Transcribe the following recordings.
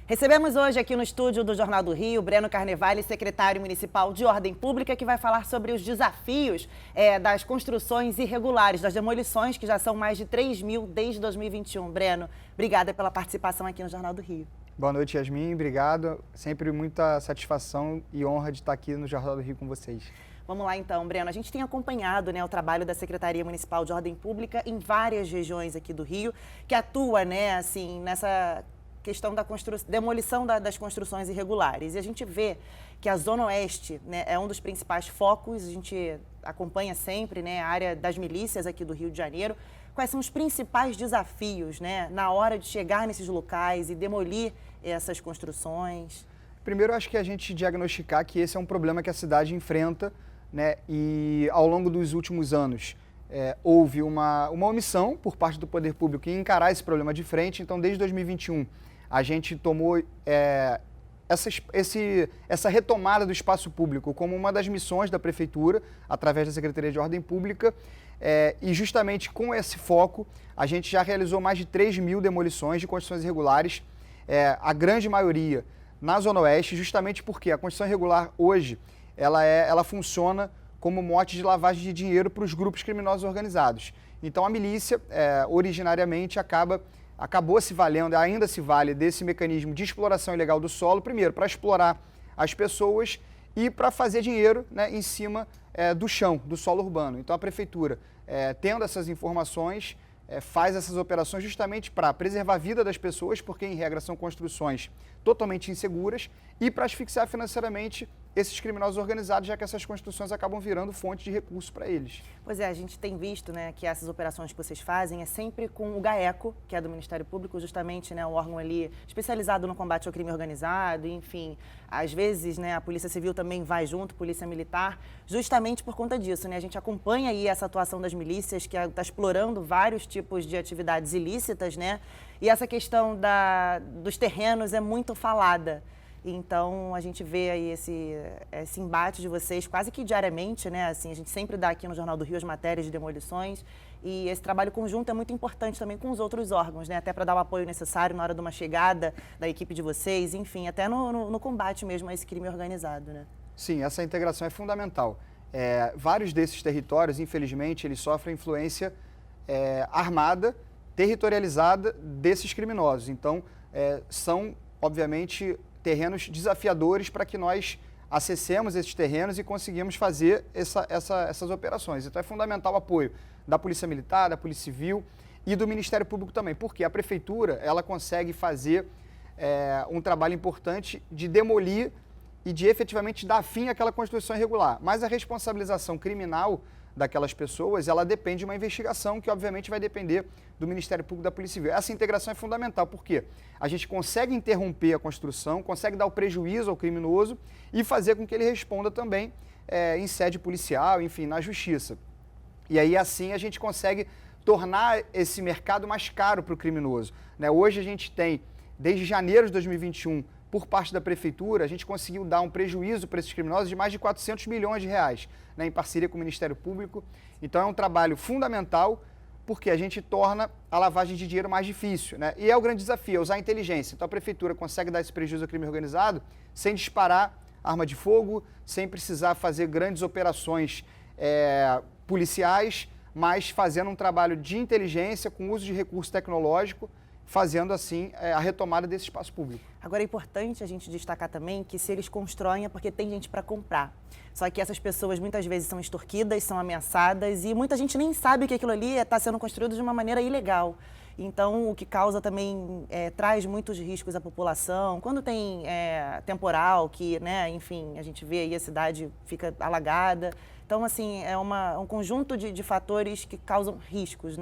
Recebemos hoje aqui no estúdio do Jornal do Rio, Breno Carnevale, secretário municipal de Ordem Pública, que vai falar sobre os desafios das construções irregulares, das demolições, que já são mais de 3 mil desde 2021. Breno, obrigada pela participação aqui no Jornal do Rio. Boa noite, Yasmin. Obrigado. Sempre muita satisfação e honra de estar aqui no Jornal do Rio com vocês. Vamos lá então, Breno. A gente tem acompanhado o trabalho da Secretaria Municipal de Ordem Pública em várias regiões aqui do Rio, que atua nessa questão da demolição das construções irregulares. E a gente vê que a Zona Oeste é um dos principais focos, a gente acompanha sempre a área das milícias aqui do Rio de Janeiro. Quais são os principais desafios na hora de chegar nesses locais e demolir essas construções? Primeiro, acho que a gente diagnosticar que esse é um problema que a cidade enfrenta, e ao longo dos últimos anos houve uma omissão por parte do poder público em encarar esse problema de frente. Então, desde 2021, a gente tomou essa retomada do espaço público como uma das missões da Prefeitura, através da Secretaria de Ordem Pública, e justamente com esse foco, a gente já realizou mais de 3 mil demolições de construções irregulares, a grande maioria na Zona Oeste, justamente porque a construção irregular hoje, ela funciona como mote de lavagem de dinheiro para os grupos criminosos organizados. Então a milícia, originariamente, acabou se valendo, ainda se vale desse mecanismo de exploração ilegal do solo, primeiro, para explorar as pessoas e para fazer dinheiro em cima do chão, do solo urbano. Então a Prefeitura, tendo essas informações, faz essas operações justamente para preservar a vida das pessoas, porque em regra são construções totalmente inseguras, e para asfixiar financeiramente esses criminosos organizados, já que essas construções acabam virando fonte de recursos para eles. Pois é, a gente tem visto que essas operações que vocês fazem é sempre com o GAECO, que é do Ministério Público, justamente o órgão ali especializado no combate ao crime organizado, enfim, às vezes a Polícia Civil também vai junto, Polícia Militar, justamente por conta disso. A gente acompanha aí essa atuação das milícias, que está explorando vários tipos de atividades ilícitas, e essa questão dos terrenos é muito falada. Então, a gente vê aí esse embate de vocês quase que diariamente, Assim, a gente sempre dá aqui no Jornal do Rio as matérias de demolições, e esse trabalho conjunto é muito importante também com os outros órgãos, até para dar o apoio necessário na hora de uma chegada da equipe de vocês, enfim, até no combate mesmo a esse crime organizado, Sim, essa integração é fundamental. Vários desses territórios, infelizmente, eles sofrem influência armada, territorializada desses criminosos. Então, são, obviamente, terrenos desafiadores para que nós acessemos esses terrenos e conseguimos fazer essas operações. Então é fundamental o apoio da Polícia Militar, da Polícia Civil e do Ministério Público também, porque a Prefeitura ela consegue fazer um trabalho importante de demolir e de efetivamente dar fim àquela construção irregular. Mas a responsabilização criminal daquelas pessoas, ela depende de uma investigação que, obviamente, vai depender do Ministério Público e da Polícia Civil. Essa integração é fundamental, porque a gente consegue interromper a construção, consegue dar o prejuízo ao criminoso e fazer com que ele responda também em sede policial, enfim, na justiça. E aí, assim, a gente consegue tornar esse mercado mais caro para o criminoso. Hoje a gente tem, desde janeiro de 2021, por parte da Prefeitura, a gente conseguiu dar um prejuízo para esses criminosos de mais de 400 milhões de reais, em parceria com o Ministério Público. Então é um trabalho fundamental, porque a gente torna a lavagem de dinheiro mais difícil. E é o grande desafio, é usar a inteligência. Então a Prefeitura consegue dar esse prejuízo ao crime organizado sem disparar arma de fogo, sem precisar fazer grandes operações policiais, mas fazendo um trabalho de inteligência, com uso de recurso tecnológico, fazendo assim a retomada desse espaço público. Agora é importante a gente destacar também que se eles constroem é porque tem gente para comprar. Só que essas pessoas muitas vezes são extorquidas, são ameaçadas e muita gente nem sabe que aquilo ali está sendo construído de uma maneira ilegal. Então, o que causa também, traz muitos riscos à população. Quando tem temporal, que, enfim, a gente vê aí a cidade fica alagada. Então, assim, é um conjunto de fatores que causam riscos,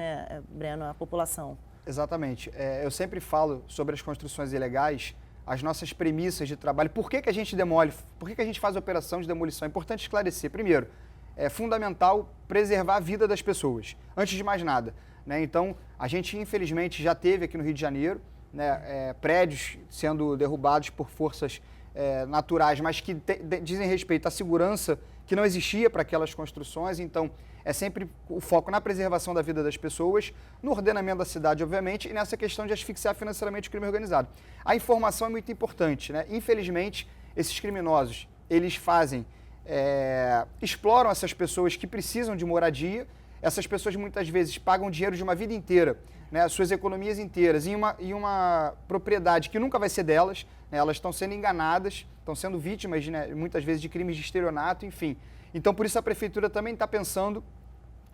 Breno, à população. Exatamente. Eu sempre falo sobre as construções ilegais, as nossas premissas de trabalho. Por que a gente demole? Por que a gente faz operação de demolição? É importante esclarecer. Primeiro, é fundamental preservar a vida das pessoas, antes de mais nada. Então, a gente, infelizmente, já teve aqui no Rio de Janeiro prédios sendo derrubados por forças naturais, mas que dizem respeito à segurança que não existia para aquelas construções. Então, é sempre o foco na preservação da vida das pessoas, no ordenamento da cidade, obviamente, e nessa questão de asfixiar financeiramente o crime organizado. A informação é muito importante, né? Infelizmente, esses criminosos, eles exploram essas pessoas que precisam de moradia. Essas pessoas muitas vezes pagam dinheiro de uma vida inteira, né, suas economias inteiras, em uma propriedade que nunca vai ser delas, né, elas estão sendo enganadas, estão sendo vítimas, né, muitas vezes de crimes de estelionato, enfim. Então, por isso a prefeitura também está pensando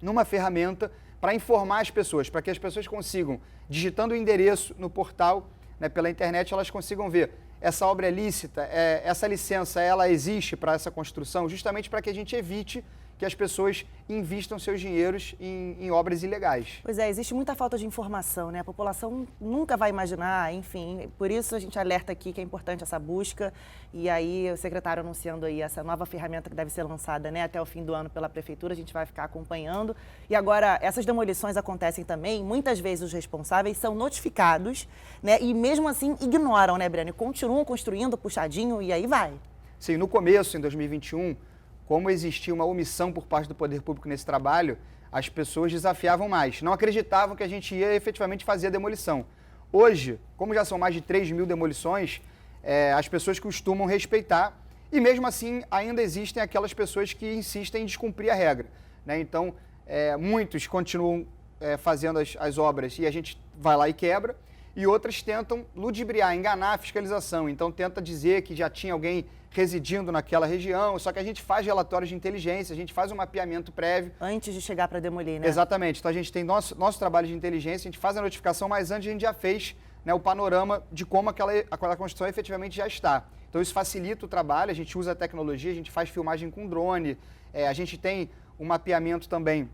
numa ferramenta para informar as pessoas, para que as pessoas consigam, digitando o endereço no portal, né, pela internet, elas consigam ver essa obra é lícita, essa licença, ela existe para essa construção, justamente para que a gente evite que as pessoas invistam seus dinheiros em obras ilegais. Pois é, existe muita falta de informação, né? A população nunca vai imaginar, enfim, por isso a gente alerta aqui que é importante essa busca, e aí o secretário anunciando aí essa nova ferramenta que deve ser lançada, né, até o fim do ano pela prefeitura, a gente vai ficar acompanhando. E agora, essas demolições acontecem também, muitas vezes os responsáveis são notificados, né, e mesmo assim ignoram, né, Breno, e continuam construindo puxadinho e aí vai. Sim, no começo, em 2021, como existia uma omissão por parte do poder público nesse trabalho, as pessoas desafiavam mais, não acreditavam que a gente ia efetivamente fazer a demolição. Hoje, como já são mais de 3.000 demolições, as pessoas costumam respeitar e mesmo assim ainda existem aquelas pessoas que insistem em descumprir a regra, né? Então, muitos continuam fazendo as obras e a gente vai lá e quebra, e outras tentam ludibriar, enganar a fiscalização. Então, tenta dizer que já tinha alguém residindo naquela região, só que a gente faz relatórios de inteligência, a gente faz um mapeamento prévio. Antes de chegar para demolir, né? Exatamente. Então, a gente tem nosso trabalho de inteligência, a gente faz a notificação, mas antes a gente já fez, né, o panorama de como aquela construção efetivamente já está. Então, isso facilita o trabalho, a gente usa a tecnologia, a gente faz filmagem com drone, a gente tem um mapeamento também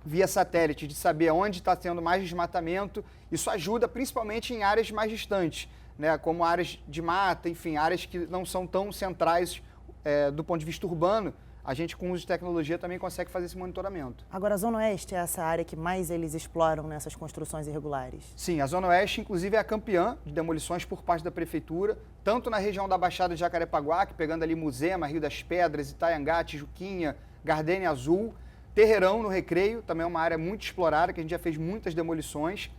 via satélite, de saber onde está tendo mais desmatamento. Isso ajuda principalmente em áreas mais distantes, né, como áreas de mata, enfim, áreas que não são tão centrais do ponto de vista urbano. A gente, com o uso de tecnologia, também consegue fazer esse monitoramento. Agora, a Zona Oeste é essa área que mais eles exploram nessas construções irregulares? Sim, a Zona Oeste, inclusive, é a campeã de demolições por parte da Prefeitura, tanto na região da Baixada de Jacarepaguá, que pegando ali Muzema, Rio das Pedras, Itaiangá, Tijuquinha, Gardênia Azul, Terreirão, no Recreio, também é uma área muito explorada, que a gente já fez muitas demolições,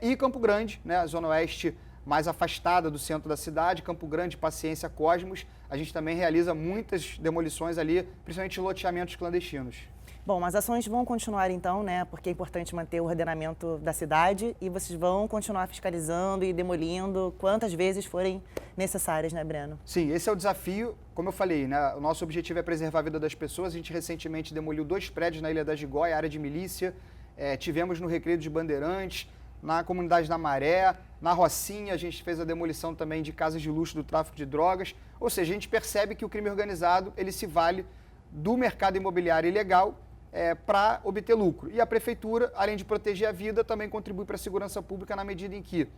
e Campo Grande, né, a Zona Oeste mais afastada do centro da cidade, Campo Grande, Paciência, Cosmos, a gente também realiza muitas demolições ali, principalmente loteamentos clandestinos. Bom, as ações vão continuar então, né, porque é importante manter o ordenamento da cidade e vocês vão continuar fiscalizando e demolindo quantas vezes forem necessárias, né, Breno? Sim, esse é o desafio, como eu falei, né, o nosso objetivo é preservar a vida das pessoas. A gente recentemente demoliu 2 prédios na Ilha da Gigoia, área de milícia, tivemos no Recreio de Bandeirantes, na comunidade da Maré, na Rocinha, a gente fez a demolição também de casas de luxo do tráfico de drogas. Ou seja, a gente percebe que o crime organizado, ele se vale do mercado imobiliário ilegal para obter lucro. E a Prefeitura, além de proteger a vida, também contribui para a segurança pública na medida em que,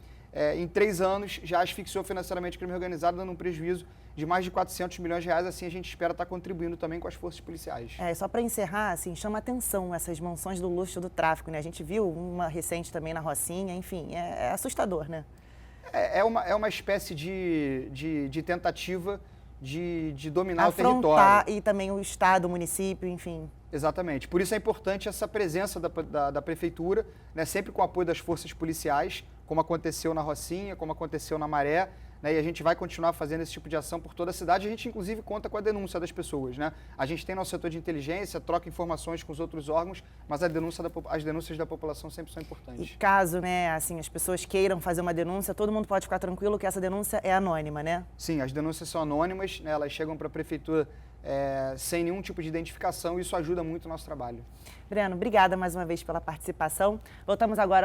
em 3 anos, já asfixiou financeiramente o crime organizado, dando um prejuízo de mais de 400 milhões de reais. Assim, a gente espera estar contribuindo também com as forças policiais. Só para encerrar, assim, chama atenção essas mansões do luxo do tráfico, né? A gente viu uma recente também na Rocinha, enfim, é assustador, né? É uma espécie de tentativa de dominar Afrontar o território. E também o Estado, o município, enfim. Exatamente. Por isso é importante essa presença da Prefeitura, né, sempre com o apoio das forças policiais, como aconteceu na Rocinha, como aconteceu na Maré, né, e a gente vai continuar fazendo esse tipo de ação por toda a cidade. A gente, inclusive, conta com a denúncia das pessoas, né? A gente tem nosso setor de inteligência, troca informações com os outros órgãos, mas as denúncias da população sempre são importantes. E caso, né, assim, as pessoas queiram fazer uma denúncia, todo mundo pode ficar tranquilo que essa denúncia é anônima, né? Sim, as denúncias são anônimas, né, elas chegam para a Prefeitura sem nenhum tipo de identificação, e isso ajuda muito o nosso trabalho. Breno, obrigada mais uma vez pela participação. Voltamos agora ao